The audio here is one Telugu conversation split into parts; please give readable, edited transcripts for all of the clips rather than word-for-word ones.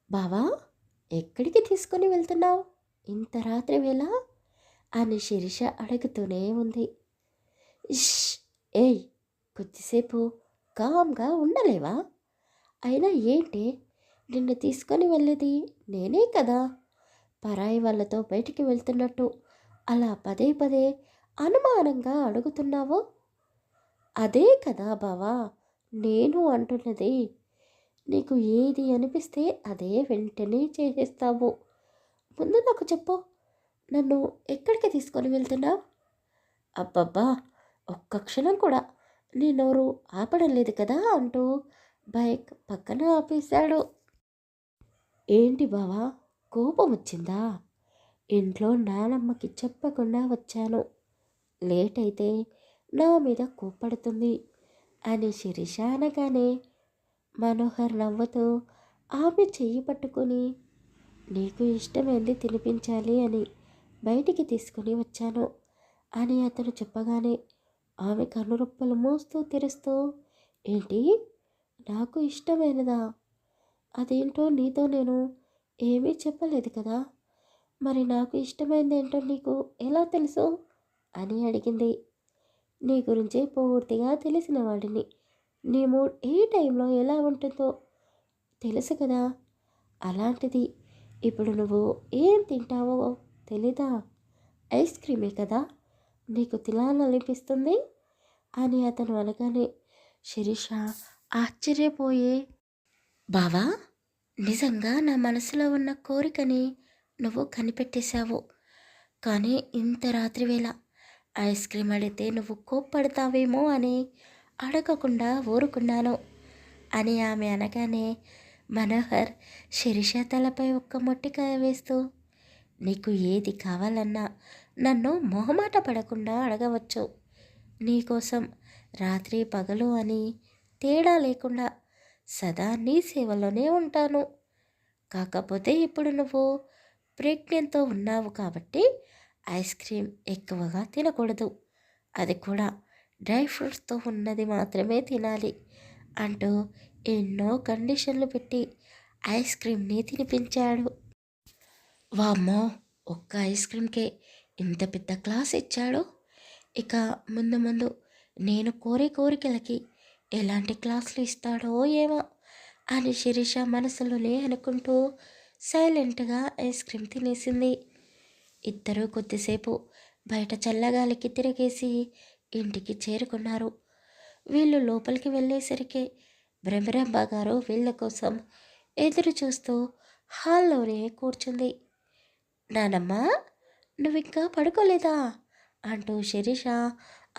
బావా, ఎక్కడికి తీసుకొని వెళ్తున్నావు ఇంత రాత్రి వేళ అని శిరీష అడుగుతూనే ఉంది. ఇష్, ఏయ్, కొద్దిసేపు కామ్గా ఉండలేవా? అయినా ఏంటి, నిన్ను తీసుకొని వెళ్ళేది నేనే కదా. పరాయి వాళ్ళతో బయటికి వెళ్తున్నట్టు అలా పదే పదే అనుమానంగా అడుగుతున్నావు. అదే కదా బావా, నేను అంటున్నది. నీకు ఏది అనిపిస్తే అదే వెంటనే చేసేస్తావు. ముందు నాకు చెప్పు, నన్ను ఎక్కడికి తీసుకొని వెళ్తున్నావు? అబ్బబ్బా, ఒక్క క్షణం కూడా నీ నోరు ఆపడం లేదు కదా అంటూ బైక్ పక్కన ఆపేశాడు. ఏంటి బావా, కోపం వచ్చిందా? ఇంట్లో నానమ్మకి చెప్పకుండా వచ్చాను, లేట్ అయితే నా మీద కోప్పడుతుంది అని శిరీష అనగానే మనోహర్ నవ్వుతూ ఆమె చెయ్యి పట్టుకుని, నీకు ఇష్టమైంది తినిపించాలి అని బయటికి తీసుకుని వచ్చాను అని అతను చెప్పగానే ఆమె కనురెప్పలు మూస్తూ తెరుస్తూ, ఏంటి, నాకు ఇష్టమైనదా? అదేంటో నీతో నేను ఏమీ చెప్పలేదు కదా. మరి నాకు ఇష్టమైంది ఏంటో నీకు ఎలా తెలుసు అని అడిగింది. నీ గురించి పూర్తిగా తెలిసిన వాడిని. నీ మూడ్ ఏ టైంలో ఎలా ఉంటుందో తెలుసు కదా. అలాంటిది ఇప్పుడు నువ్వు ఏం తింటావో తెలీదా? ఐస్ క్రీమే కదా నీకు తినాలనిపిస్తుంది అని అతను అనగానే శిరీష ఆశ్చర్యపోయి, బావా, నిజంగా నా మనసులో ఉన్న కోరికని నువ్వు కనిపెట్టేశావు. కానీ ఇంత రాత్రి వేళ ఐస్ క్రీమ్ అడిగితే నువ్వు కోప్పడతావేమో అని అడగకుండా ఊరుకున్నాను అని ఆమె అనగానే మనోహర్ శిరీష తలపై ఒక్క మొట్టికాయ వేస్తూ, నీకు ఏది కావాలన్నా నన్ను మొహమాట పడకుండా అడగవచ్చు. నీకోసం రాత్రి పగలు అని తేడా లేకుండా సదా నీ సేవలోనే ఉంటాను. కాకపోతే ఇప్పుడు నువ్వు ప్రెగ్నెంట్తో ఉన్నావు కాబట్టి ఐస్ క్రీమ్ ఎక్కువగా తినకూడదు, అది కూడా డ్రై ఫ్రూట్స్తో ఉన్నది మాత్రమే తినాలి అంటూ ఎన్నో కండిషన్లు పెట్టి ఐస్ క్రీమ్ని తినిపించాడు. వామ్మో, ఒక్క ఐస్ క్రీమ్కే ఇంత పెద్ద క్లాస్ ఇచ్చాడు. ఇక ముందు ముందు నేను కోరే కోరికలకి ఎలాంటి క్లాసులు ఇస్తాడో ఏమో అని శిరీష మనసులోనే అనుకుంటూ సైలెంట్గా ఐస్ క్రీమ్ తినేసింది. ఇద్దరూ కొద్దిసేపు బయట చల్లగాలికి తిరిగేసి ఇంటికి చేరుకున్నారు. వీళ్ళు లోపలికి వెళ్ళేసరికి బ్రహ్మరంభ గారు వీళ్ళ కోసం ఎదురు చూస్తూ హాల్లోనే కూర్చుంది. నానమ్మ, నువ్వింకా పడుకోలేదా అంటూ శిరీష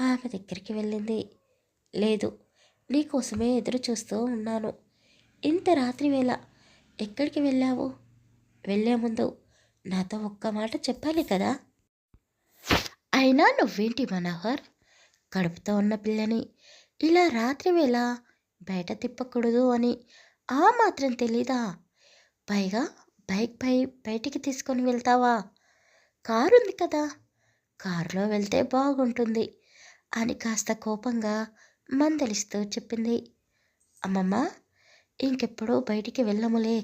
ఆమె దగ్గరికి వెళ్ళింది. లేదు, నీకోసమే ఎదురు చూస్తూ ఉన్నాను. ఇంత రాత్రి వేళ ఎక్కడికి వెళ్ళావు? వెళ్ళే ముందు నాతో ఒక్క మాట చెప్పాలి కదా. అయినా నువ్వేంటి మనోహర్, కడుపుతో ఉన్న పిల్లని ఇలా రాత్రి వేళ బయట తిప్పకూడదు అని ఆ మాత్రం తెలీదా? పైగా బయటికి తీసుకొని వెళ్తావా? కారు ఉంది కదా, కారులో వెళ్తే బాగుంటుంది అని కాస్త కోపంగా మందలిస్తూ చెప్పింది. అమ్మమ్మ, ఇంకెప్పుడూ బయటికి వెళ్ళములే,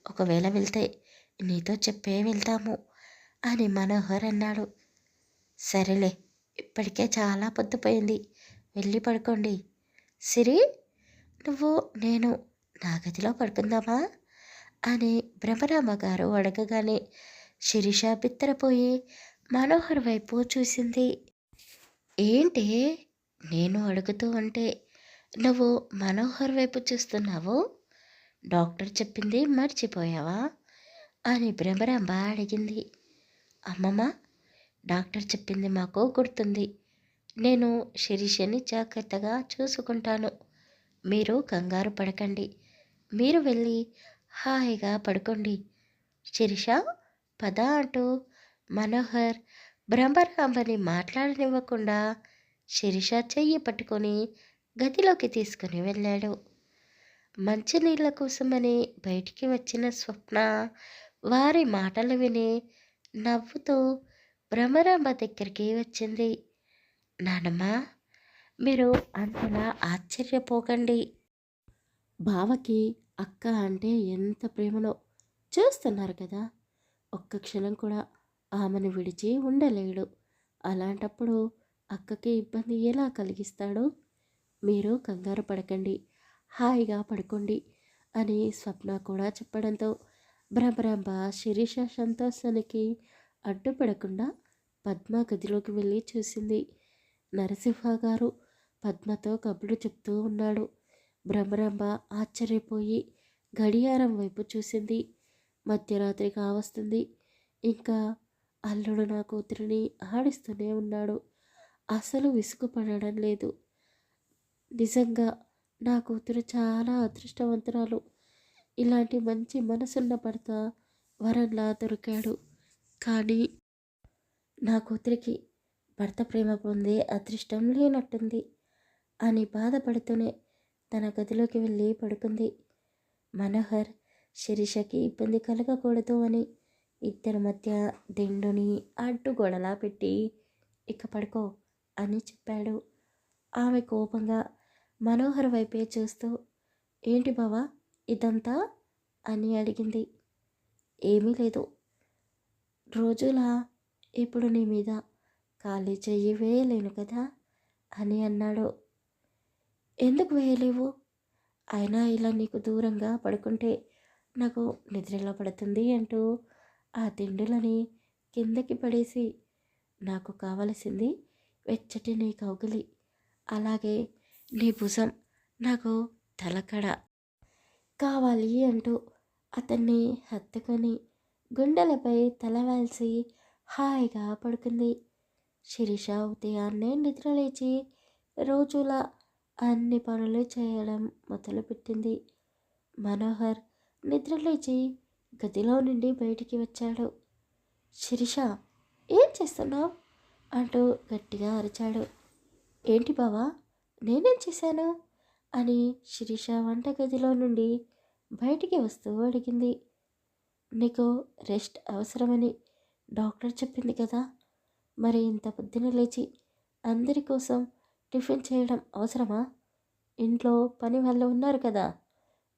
ఒకవేళ వెళ్తే నీతో చెప్పే వెళ్తాము అని మనోహర్ అన్నాడు. సరేలే, ఇప్పటికే చాలా పొద్దుపోయింది, వెళ్ళి పడుకోండి. సిరి, నువ్వు నేను నా గదిలో పడుకుందామా అని బ్రహ్మరామ గారు అడగగానే శిరీష బిత్తరపోయి మనోహర్ వైపు చూసింది. ఏంటి, నేను అడుగుతూ ఉంటే నువ్వు మనోహర్ వైపు చూస్తున్నావు? డాక్టర్ చెప్పింది మర్చిపోయావా అని భ్రమరాంబ అడిగింది. అమ్మమ్మ, డాక్టర్ చెప్పింది మాకు గుర్తుంది. నేను శిరీషని జాగ్రత్తగా చూసుకుంటాను. మీరు కంగారు పడకండి, మీరు వెళ్ళి హాయిగా పడుకోండి. శిరీష, పద అంటూ మనోహర్ భ్రమరాంబని మాట్లాడనివ్వకుండా శిరీష చెయ్యి పట్టుకొని గదిలోకి తీసుకుని వెళ్ళాడు. మంచినీళ్ళ కోసమని బయటికి వచ్చిన స్వప్న వారి మాటలు విని నవ్వుతూ భ్రమరాంబ దగ్గరికి వచ్చింది. నానమ్మ, మీరు అంతలా ఆశ్చర్యపోకండి. బావకి అక్క అంటే ఎంత ప్రేమనో చూస్తున్నారు కదా, ఒక్క క్షణం కూడా ఆమెను విడిచి ఉండలేడు. అలాంటప్పుడు అక్కకి ఇబ్బంది ఎలా కలిగిస్తాడో? మీరు కంగారు పడకండి, హాయిగా పడుకోండి అని స్వప్న కూడా చెప్పడంతో భ్రమరాంబ శిరీష సంతోషానికి అడ్డుపడకుండా పద్మ గదిలోకి వెళ్ళి చూసింది. నరసింహ గారు పద్మతో కబుర్లు చెప్తూ ఉన్నాడు. భ్రమరాంబ ఆశ్చర్యపోయి గడియారం వైపు చూసింది. మధ్యరాత్రి కావస్తుంది. ఇంకా అల్లుడు నా కూతురిని ఆడిస్తూనే ఉన్నాడు. అసలు విసుగుపడడం లేదు. నిజంగా నా కూతురు చాలా అదృష్టవంతురాలు. ఇలాంటి మంచి మనసున్న భర్త వరంలా దొరికాడు. కానీ నా కూతురికి భర్త ప్రేమ పొందే అదృష్టం లేనట్టుంది అని బాధపడుతూనే తన గదిలోకి వెళ్ళి పడుకుంది. మనోహర్ శిరీషకి ఇబ్బంది కలగకూడదు అని ఇద్దరి మధ్య దిండుని అడ్డుగోడలా పెట్టి ఇక పడుకో అని చెప్పాడు. ఆమె కోపంగా మనోహర్ వైపే చూస్తూ ఏంటి బావా ఇదంతా అని అడిగింది. ఏమీ లేదు, రోజులా ఇప్పుడు నీ మీద ఖాళీ చెయ్యి వేయలేను కదా అని అన్నాడు. ఎందుకు వేయలేవు? అయినా ఇలా నీకు దూరంగా పడుకుంటే నాకు నిద్రలా పడుతుంది అంటూ ఆ దిండులని కిందకి పడేసి, నాకు కావలసింది వెచ్చటి నీ కౌగిలి, అలాగే నీ భుజం, నాకు తలకడ కావాలి అంటూ అతన్ని హత్తుకొని గుండెలపై తలవాల్చి హాయిగా పడుకుంది. శిరీష ఉదయాన్నే నిద్రలేచి రోజులా అన్ని పనులు చేయడం మొదలుపెట్టింది. మనోహర్ నిద్రలేచి గదిలో నుండి బయటికి వచ్చాడు. శిరీష, ఏం చేస్తున్నావు అంటూ గట్టిగా అరిచాడు. ఏంటి బావా, నేనేం చేశాను అని శిరీష వంటగదిలో నుండి బయటికి వస్తూ అడిగింది. నీకు రెస్ట్ అవసరమని డాక్టర్ చెప్పింది కదా, మరి ఇంత పొద్దున లేచి అందరి కోసం టిఫిన్ చేయడం అవసరమా? ఇంట్లో పని వాళ్ళు ఉన్నారు కదా,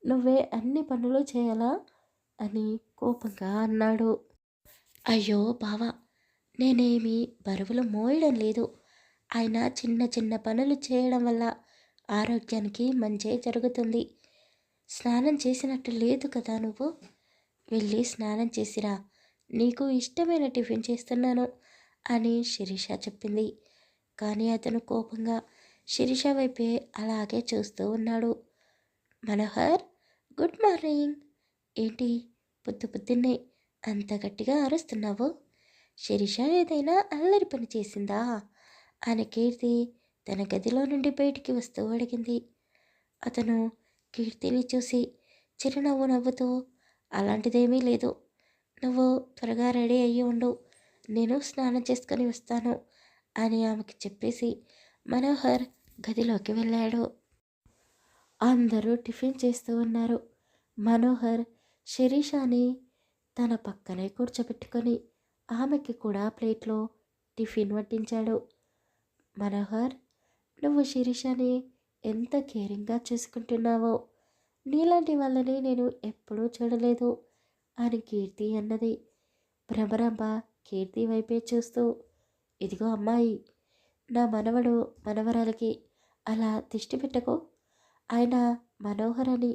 నువ్వే అన్ని పనులు చేయాలా అని కోపంగా అన్నాడు. అయ్యో బావా, నేనేమి బరువులు మోయడం లేదు. అయినా చిన్న చిన్న పనులు చేయడం వల్ల ఆరోగ్యానికి మంచే జరుగుతుంది. స్నానం చేసినట్టు లేదు కదా నువ్వు, వెళ్ళి స్నానం చేసిరా, నీకు ఇష్టమైన టిఫిన్ చేస్తున్నాను అని శిరీష చెప్పింది. కానీ అతను కోపంగా శిరీష వైపే అలాగే చూస్తూ ఉన్నాడు. Manohar, good morning. ఏంటి పొద్దున్నే అంత గట్టిగా అరుస్తున్నావు? శిరీష ఏదైనా అల్లరి పని చేసిందా అని కీర్తి తన గదిలో నుండి బయటికి వస్తూ అడిగింది. అతను కీర్తిని చూసి చిరునవ్వు నవ్వుతూ, అలాంటిదేమీ లేదు, నువ్వు త్వరగా రెడీ అయ్యి ఉండు, నేను స్నానం చేసుకొని వస్తాను అని ఆమెకి చెప్పేసి మనోహర్ గదిలోకి వెళ్ళాడు. అందరూ టిఫిన్ చేస్తూ ఉన్నారు. మనోహర్ శిరీషాని తన పక్కనే కూర్చోబెట్టుకొని ఆమెకి కూడా ప్లేట్లో టిఫిన్ వడ్డించాడు. మనోహర్, నువ్వు శిరీషాని ఎంత కేరింగ్గా చూసుకుంటున్నావో, నీలాంటి వాళ్ళని నేను ఎప్పుడూ చూడలేదు అని కీర్తి అన్నది. భ్రమరాంబ కీర్తి వైపే చూస్తూ, ఇదిగో అమ్మాయి, నా మనవడు మనవరాలకి అలా దిష్టి పెట్టకు. ఆయన మనోహర్ అని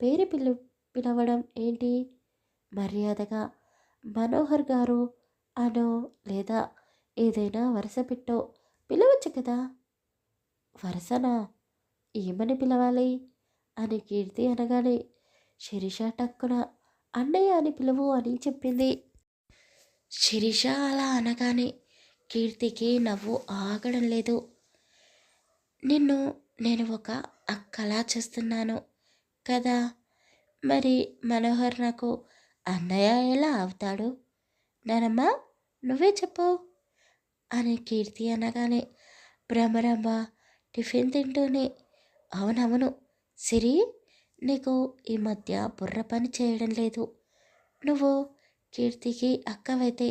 పేరు పిలవడం ఏంటి? మర్యాదగా మనోహర్ గారు అనో లేదా ఏదైనా వరుస పెట్టో పిలవచ్చు కదా. వరుసనా? ఏమని పిలవాలి అని కీర్తి అనగానే శిరీష టక్కున అన్నయ్య అని పిలువు అని చెప్పింది. శిరీష అలా అనగానే కీర్తికి నవ్వు ఆగడం లేదు. నిన్ను నేను ఒక అక్కలా చేస్తున్నాను కదా, మరి మనోహర్ నాకు అన్నయ్య ఎలా అవుతాడు? నానమ్మ, నువ్వే చెప్పు అని కీర్తి అనగానే భ్రమరాంబ టిఫిన్ తింటూనే, అవునవును సిరి, నీకు ఈ మధ్య బుర్ర పని చేయడం లేదు. నువ్వు కీర్తికి అక్కవైతే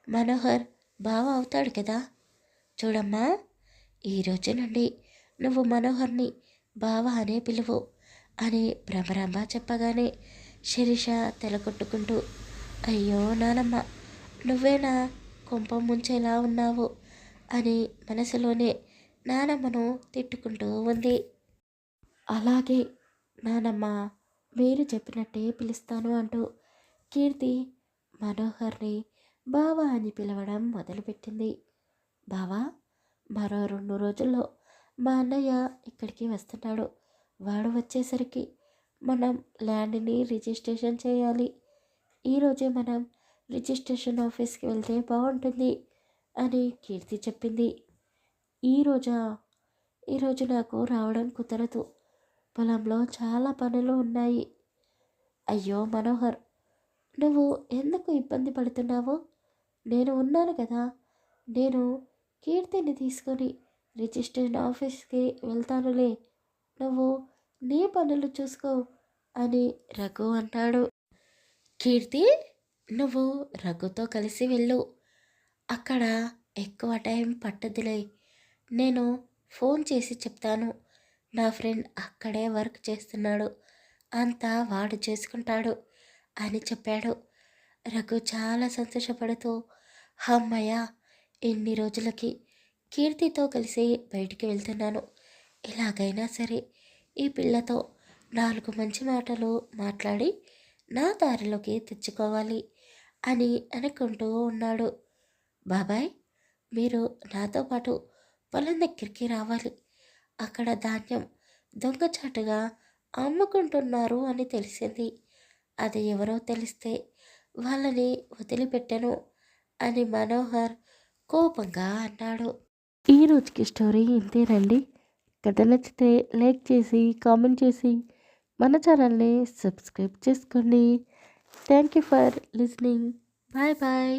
మనోహర్ బావ అవుతాడు కదా. చూడమ్మా, ఈరోజు నుండి నువ్వు మనోహర్ని బావ అనే పిలువు అని భ్రమరాంబ చెప్పగానే శిరీష తెలకొట్టుకుంటూ, అయ్యో నానమ్మ, నువ్వేనా కొంప ముంచేలా ఉన్నావు అని మనసులోనే నానమ్మను తిట్టుకుంటూ ఉంది. అలాగే నానమ్మ, మీరు చెప్పినట్టే పిలుస్తాను అంటూ కీర్తి మనోహర్ని బావా అని పిలవడం మొదలుపెట్టింది. బావా, మరో 2 రోజుల్లో మా అన్నయ్య ఇక్కడికి వస్తున్నాడు. వాడు వచ్చేసరికి మనం ల్యాండ్ని రిజిస్ట్రేషన్ చేయాలి. ఈరోజే మనం రిజిస్ట్రేషన్ ఆఫీస్కి వెళ్తే బాగుంటుంది అని కీర్తి చెప్పింది. ఈరోజా? ఈరోజు నాకు రావడం కుదరదు. పొలంలో చాలా పనులు ఉన్నాయి. అయ్యో మనోహర్, నువ్వు ఎందుకు ఇబ్బంది పడుతున్నావు? నేను ఉన్నాను కదా. నేను కీర్తిని తీసుకొని రిజిస్ట్రేషన్ ఆఫీస్కి వెళ్తానులే. నువ్వు నీ పనులు చూసుకో అని రఘు అన్నాడు. కీర్తి, నువ్వు రఘుతో కలిసి వెళ్ళు. అక్కడ ఎక్కువ టైం పట్టదులే. నేను ఫోన్ చేసి చెప్తాను. నా ఫ్రెండ్ అక్కడే వర్క్ చేస్తున్నాడు. అంతా వాడు చేసుకుంటాడు అని చెప్పాడు. రఘు చాలా సంతోషపడుతూ, అమ్మయ్య, ఎన్ని రోజులకి కీర్తితో కలిసి బయటికి వెళ్తున్నాను. ఎలాగైనా సరే ఈ పిల్లతో 4 మంచి మాటలు మాట్లాడి నా దారిలోకి తెచ్చుకోవాలి అని అనుకుంటూ ఉన్నాడు. బాబాయ్, మీరు నాతో పాటు పొలం దగ్గరికి రావాలి. అక్కడ ధాన్యం దొంగచాటుగా అమ్ముకుంటున్నారు అని తెలిసింది. అది ఎవరో తెలిస్తే వాళ్ళని వదిలిపెట్టను అని మనోహర్ కోపంగా అన్నాడు. ఈ రోజుకి స్టోరీ ఇంతేనండి. కథ నచ్చితే లైక్ చేసి కామెంట్ చేసి మన ఛానల్ని సబ్స్క్రైబ్ చేసుకోండి. Thank you for listening. Bye bye.